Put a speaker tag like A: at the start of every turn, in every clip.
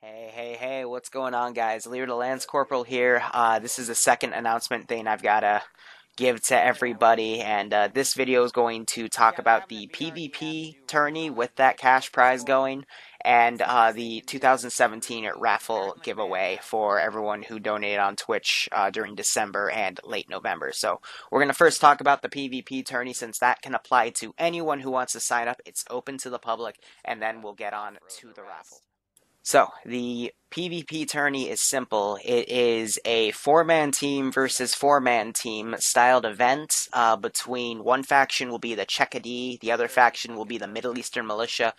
A: Hey, what's going on, guys? Liru the Lance Corporal here. This is the second announcement thing I've got to give to everybody, and this video is going to talk about the PvP tourney with that cash prize going, and the 2017 Raffle giveaway for everyone who donated on Twitch during December and late November. So we're going to first talk about the PvP tourney, since that can apply to anyone who wants to sign up. It's open to the public, and then we'll get on to the raffle. So, the PvP tourney is simple. It is a four-man team versus four-man team styled event. Between one faction will be the Chekadi, the other faction will be the Middle Eastern Militia.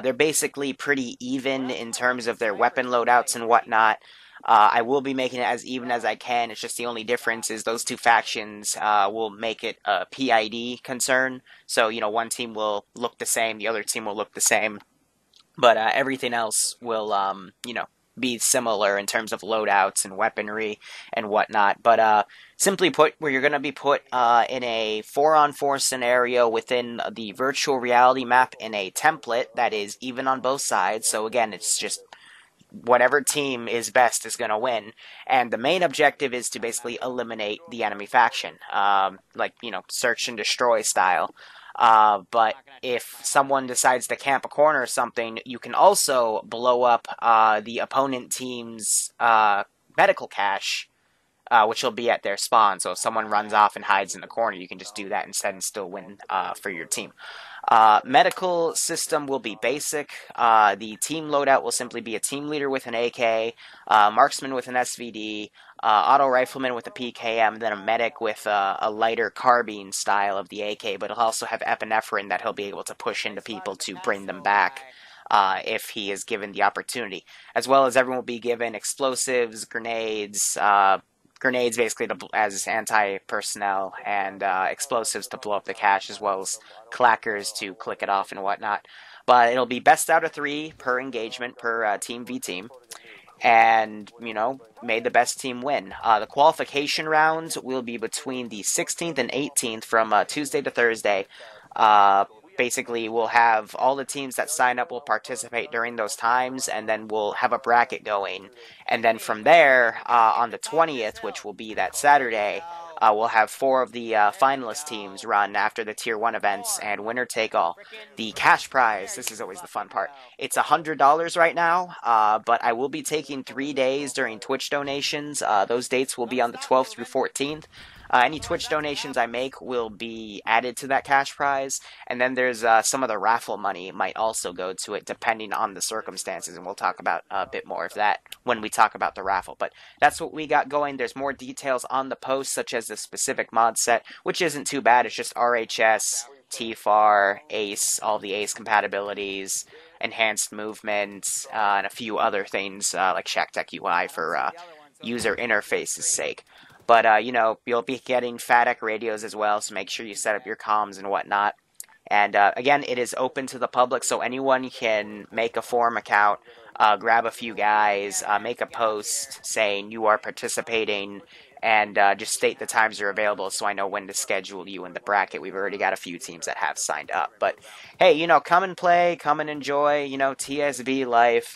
A: They're basically pretty even in terms of their weapon loadouts and whatnot. I will be making it as even as I can. It's just the only difference is those two factions will make it a PID concern. So, one team will look the same, the other team will look the same. But everything else will, be similar in terms of loadouts and weaponry and whatnot. But simply put, where you're going to be put in a 4-on-4 scenario within the virtual reality map in a template that is even on both sides. So again, it's just whatever team is best is going to win. And the main objective is to basically eliminate the enemy faction, search and destroy style. But if someone decides to camp a corner or something, you can also blow up the opponent team's medical cache, which will be at their spawn. So if someone runs off and hides in the corner, you can just do that instead and still win for your team. Medical system will be basic. The team loadout will simply be a team leader with an AK, marksman with an SVD, auto rifleman with a PKM, and then a medic with a lighter carbine style of the AK, but he'll also have epinephrine that he'll be able to push into people to bring them back if he is given the opportunity. As well as everyone will be given explosives, grenades basically as anti-personnel, and explosives to blow up the cache, as well as clackers to click it off and whatnot. But it'll be best out of 3 per engagement, per team v team. And, may the best team win. The qualification rounds will be between the 16th and 18th from Tuesday to Thursday. Basically, we'll have all the teams that sign up will participate during those times, and then we'll have a bracket going. And then from there, on the 20th, which will be that Saturday, we'll have 4 of the finalist teams run after the Tier 1 events, and winner take all. The cash prize, this is always the fun part. It's $100 right now, but I will be taking 3 days during Twitch donations. Those dates will be on the 12th through 14th. Any Twitch donations I make will be added to that cash prize, and then there's some of the raffle money might also go to it, depending on the circumstances, and we'll talk about a bit more of that when we talk about the raffle. But that's what we got going. There's more details on the post, such as the specific mod set, which isn't too bad. It's just RHS, TFAR, ACE, all the ACE compatibilities, enhanced movement, and a few other things like ShackTech UI for user interface's sake. But, you'll be getting FATEC radios as well, so make sure you set up your comms and whatnot. And, again, it is open to the public, so anyone can make a forum account, grab a few guys, make a post saying you are participating, and just state the times you're available so I know when to schedule you in the bracket. We've already got a few teams that have signed up. But, hey, come and play, come and enjoy, TSB life.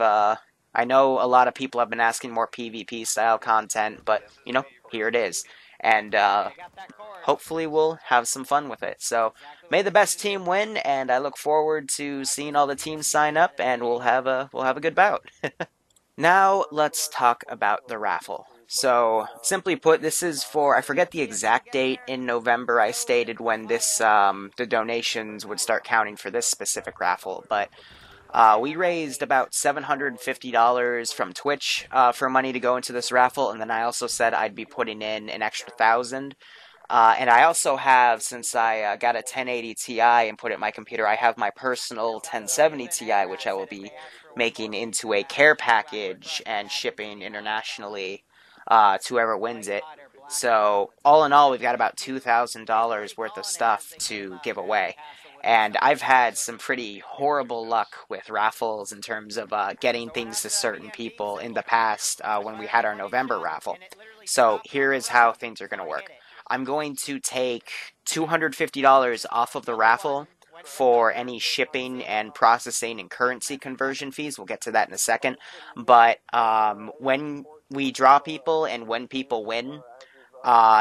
A: I know a lot of people have been asking more PvP-style content, but, here it is. And hopefully we'll have some fun with it. So may the best team win, and I look forward to seeing all the teams sign up, and we'll have a good bout. Now let's talk about the raffle. So simply put, this is for, I forget the exact date in November I stated when this the donations would start counting for this specific raffle, but we raised about $750 from Twitch for money to go into this raffle, and then I also said I'd be putting in an extra $1,000. And I also have, since I got a 1080 Ti and put it in my computer, I have my personal 1070 Ti, which I will be making into a care package and shipping internationally to whoever wins it. So all in all, we've got about $2,000 worth of stuff to give away. And I've had some pretty horrible luck with raffles in terms of getting things to certain people in the past when we had our November raffle. So here is how things are going to work. I'm going to take $250 off of the raffle for any shipping and processing and currency conversion fees. We'll get to that in a second. But when we draw people and when people win,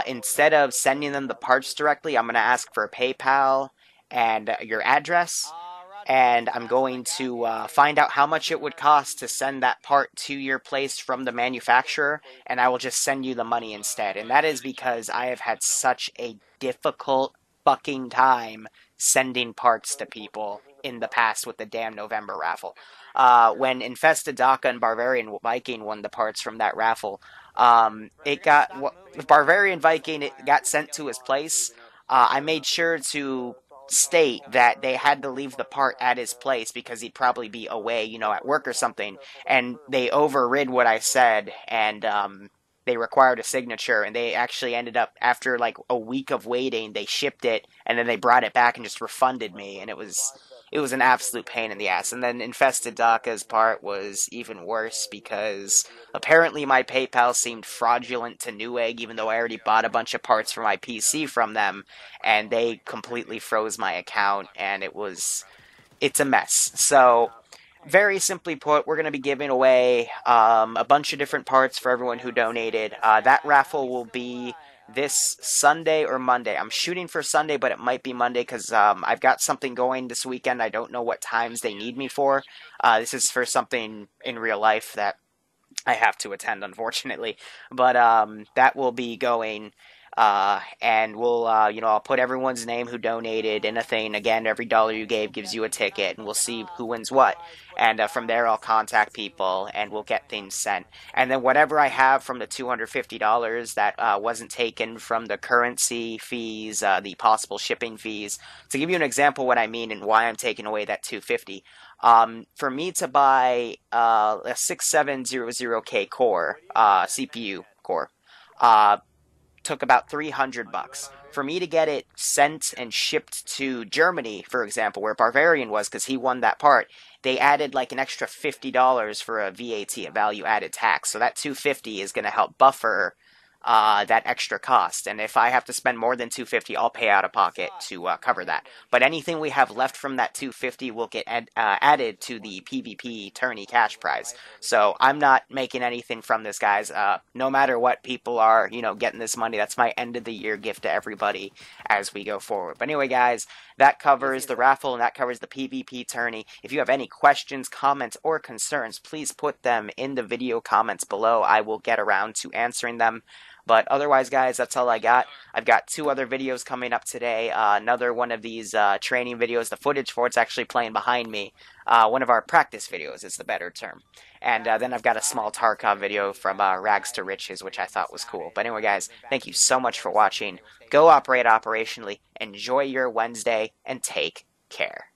A: instead of sending them the parts directly, I'm going to ask for PayPal and your address, and I'm going to find out how much it would cost to send that part to your place from the manufacturer, and I will just send you the money instead. And that is because I have had such a difficult fucking time sending parts to people in the past with the damn November raffle. When Infested Daka and Barbarian Viking won the parts from that raffle, Barbarian Viking, it got sent to his place. I made sure to state that they had to leave the part at his place because he'd probably be away, at work or something. And they overrid what I said, and they required a signature, and they actually ended up, after like a week of waiting, they shipped it, and then they brought it back and just refunded me, and it was an absolute pain in the ass. And then Infested Daka's part was even worse because apparently my PayPal seemed fraudulent to Newegg, even though I already bought a bunch of parts for my PC from them, and they completely froze my account, and it's a mess. So, very simply put, we're going to be giving away a bunch of different parts for everyone who donated. That raffle will be this Sunday or Monday. I'm shooting for Sunday, but it might be Monday because I've got something going this weekend. I don't know what times they need me for. This is for something in real life that I have to attend, unfortunately. But that will be going, and we'll, I'll put everyone's name who donated in a thing. Again, every dollar you gave gives you a ticket, and we'll see who wins what. And from there, I'll contact people, and we'll get things sent. And then whatever I have from the $250 that wasn't taken from the currency fees, the possible shipping fees. To give you an example what I mean and why I'm taking away that $250, for me to buy a 6700K core, CPU core, took about $300. For me to get it sent and shipped to Germany, for example, where Barbarian was, because he won that part, they added like an extra $50 for a VAT, a value-added tax. So that $250 is going to help buffer that extra cost. And if I have to spend more than $250, I'll pay out of pocket to cover that. But anything we have left from that $250 will get added to the PvP Tourny cash prize. So I'm not making anything from this, guys. No matter what, people are, getting this money. That's my end of the year gift to everybody as we go forward. But anyway, guys, that covers the raffle and that covers the PvP Tourny. If you have any questions, comments, or concerns, please put them in the video comments below. I will get around to answering them. But otherwise, guys, that's all I got. I've got 2 other videos coming up today. Another one of these training videos. The footage for it's actually playing behind me. One of our practice videos is the better term. And then I've got a small Tarkov video from Rags to Riches, which I thought was cool. But anyway, guys, thank you so much for watching. Go operate operationally. Enjoy your Wednesday, and take care.